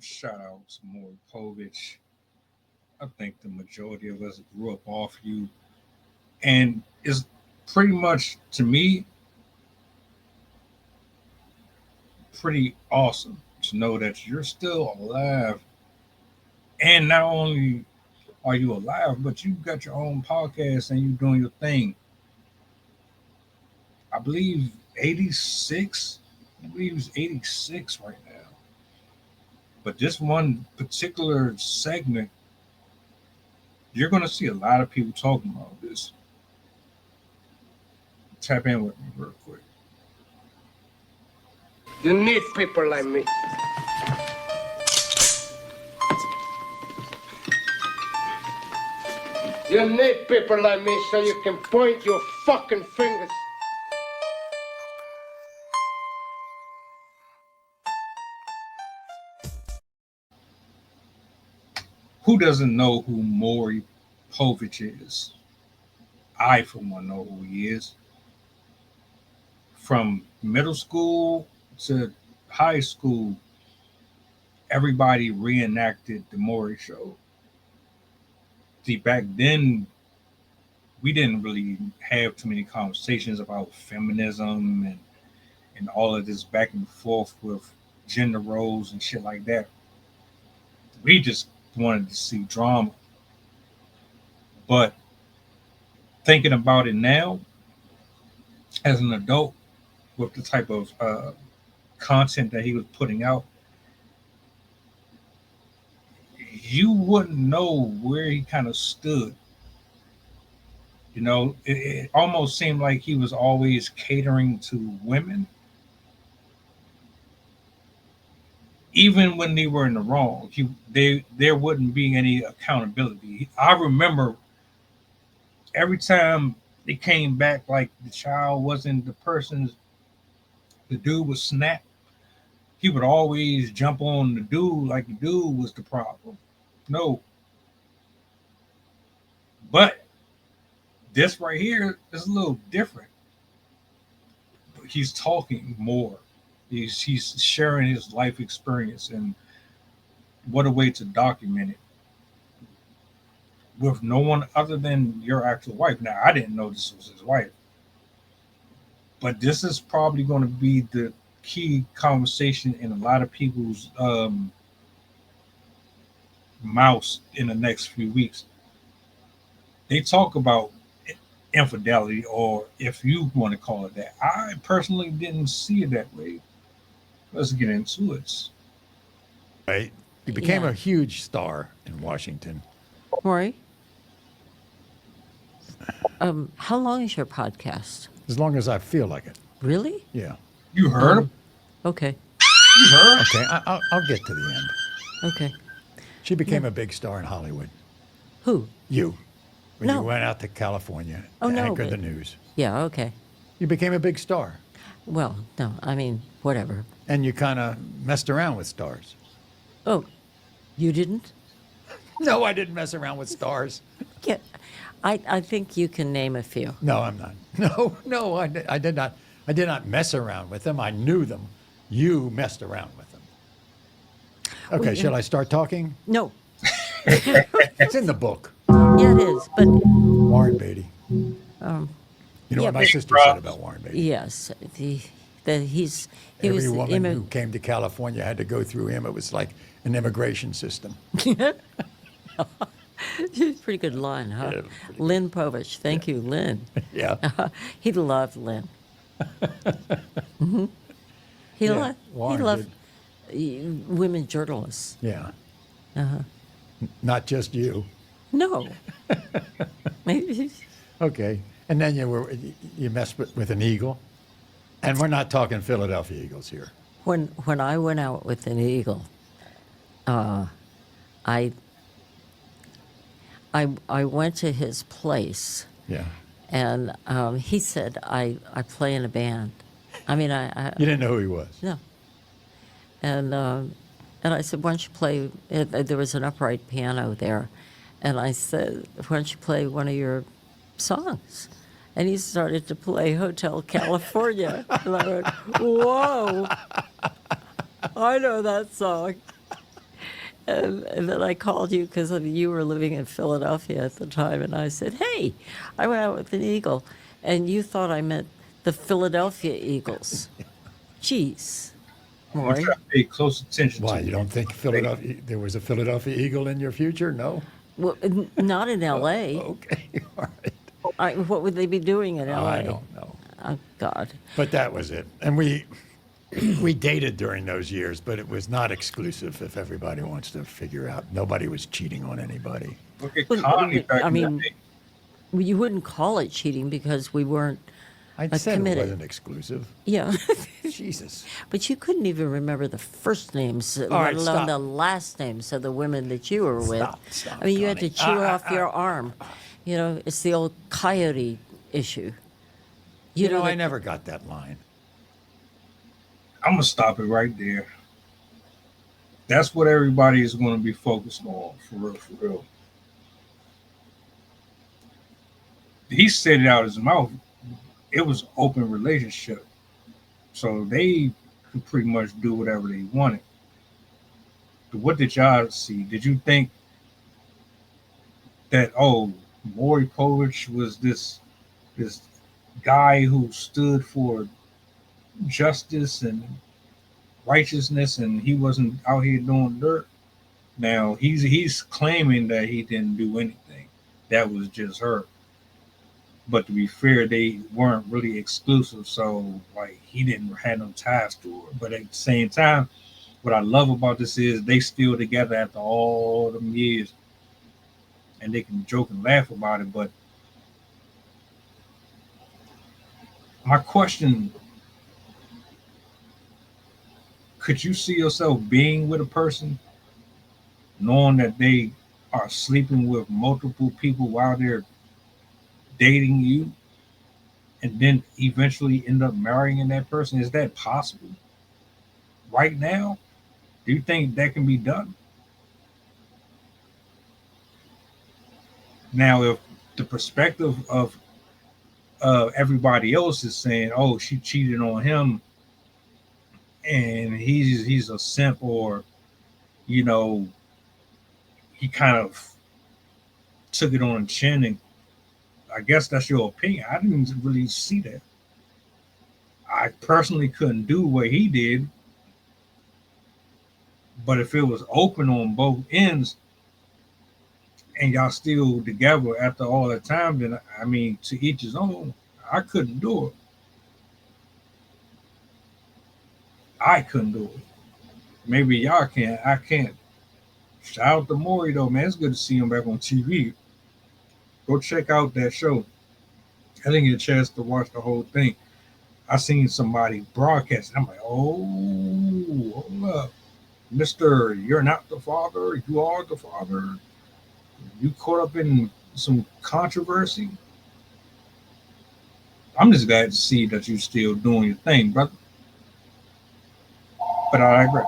Shout out to Maury Povich. I think the majority of us grew up off you, and it's pretty much to me pretty awesome to know that you're still alive. And not only are you alive, but you got your own podcast and you doing your thing. I believe 86. I believe it's 86 right now. But this one particular segment, you're going to see a lot of people talking about this. Tap in with me real quick. You need people like me. You need people like me so you can point your fucking fingers. Who doesn't know who Maury Povich is? I, for one, know who he is. From middle school to high school, everybody reenacted the Maury show. See, back then, we didn't really have too many conversations about feminism and all of this back and forth with gender roles and shit like that. We just wanted to see drama. But thinking about it now, as an adult, with the type of content that he was putting out, you wouldn't know where he kind of stood. You know, it almost seemed like he was always catering to women, even when they were in the wrong. There wouldn't be any accountability. I remember every time they came back, like the child wasn't the person's, the dude was snapped. He would always jump on the dude like the dude was the problem. No, but this right here is a little different. He's talking more. He's sharing his life experience, and what a way to document it with no one other than your actual wife. Now, I didn't know this was his wife, but this is probably going to be the key conversation in a lot of people's mouths in the next few weeks. They talk about infidelity, or if you want to call it that. I personally didn't see it that way. Let's get into it. Right. You became Yeah. a huge star in Washington. Maury, how long is your podcast? As long as I feel like it. Really? Yeah. You heard him? Okay. You heard? Okay. I'll get to the end. Okay. She became a big star in Hollywood. Who? You. When No. you went out to California Oh, to no, anchor the but- news. Yeah, okay. You became a big star. Well, no, I mean, whatever. And you kind of messed around with stars. Oh, you didn't? No, I didn't mess around with stars. Yeah. I think you can name a few. No, I'm not. No, I did not. I did not mess around with them. I knew them. You messed around with them. Okay, Well, shall I start talking? No. It's in the book. Yeah, it is. But Warren Beatty. You know yeah, what my but- sister said about Warren Beatty? yes, he was Every the woman who came to California had to go through him. It was like an immigration system. pretty good line, huh? Yeah, pretty Lynn Povich. Thank you, Lynn. Yeah. He loved Lynn. He, Yeah, loved, he Warren loved women journalists. Yeah. Uh-huh. Not just you. No. Okay. And then you messed with an eagle. And we're not talking Philadelphia Eagles here. When I went out with an eagle, I went to his place, Yeah. and he said I play in a band. I mean, I You didn't know who he was. no. And I said, why don't you play? There was an upright piano there, and I said, why don't you play one of your songs? And he started to play Hotel California, and I went, whoa, I know that song. And then I called you because you were living in Philadelphia at the time, and I said, "Hey, I went out with an eagle," and you thought I meant the Philadelphia Eagles. Jeez, I'm gonna Maury. try to pay close attention Why, to you what don't I'm think saying. Philadelphia, there was a Philadelphia Eagle in your future? No? Well, not in L.A. Okay, all right. What would they be doing in I L.A.? don't know. Oh God. But that was it. And we dated during those years, but it was not exclusive. If everybody wants to figure out, nobody was cheating on anybody. Look at But, Connie back I in the mean, day. you wouldn't call it cheating because we weren't I said committed. it wasn't exclusive. Yeah. Jesus. But you couldn't even remember the first names, let right, alone stop. the last names of the women that you were with. Stop, I mean, you had to Connie. chew off your arm. You know, it's the old coyote issue. You know, I that- never got that line. I'm gonna stop it right there. That's what everybody is going to be focused on, for real, for real. He said it out his mouth. It was open relationship, so they could pretty much do whatever they wanted. But what did y'all see? Did you think that Maury Povich was this guy who stood for justice and righteousness, and he wasn't out here doing dirt? Now he's claiming that he didn't do anything. That was just her. But to be fair, they weren't really exclusive, so like he didn't have no ties to her. But at the same time, what I love about this is they still together after all them years, and they can joke and laugh about it. But my question: could you see yourself being with a person knowing that they are sleeping with multiple people while they're dating you, and then eventually end up marrying that person? Is that possible right now? Do you think that can be done? Now, if the perspective of everybody else is saying, "Oh, she cheated on him, and he's a simp," or you know, he kind of took it on the chin, and I guess that's your opinion. I didn't really see that. I personally couldn't do what he did, but if it was open on both ends and y'all still together after all that time, then I mean, to each his own. I couldn't do it. I couldn't do it. Maybe y'all can. I can't. Shout out to Maury though, man. It's good to see him back on TV. Go check out that show. I didn't get a chance to watch the whole thing. I seen somebody broadcast. I'm like, oh, hold up, Mister, you're not the father. You are the father. You caught up in some controversy. I'm just glad to see that you're still doing your thing, brother. But I agree.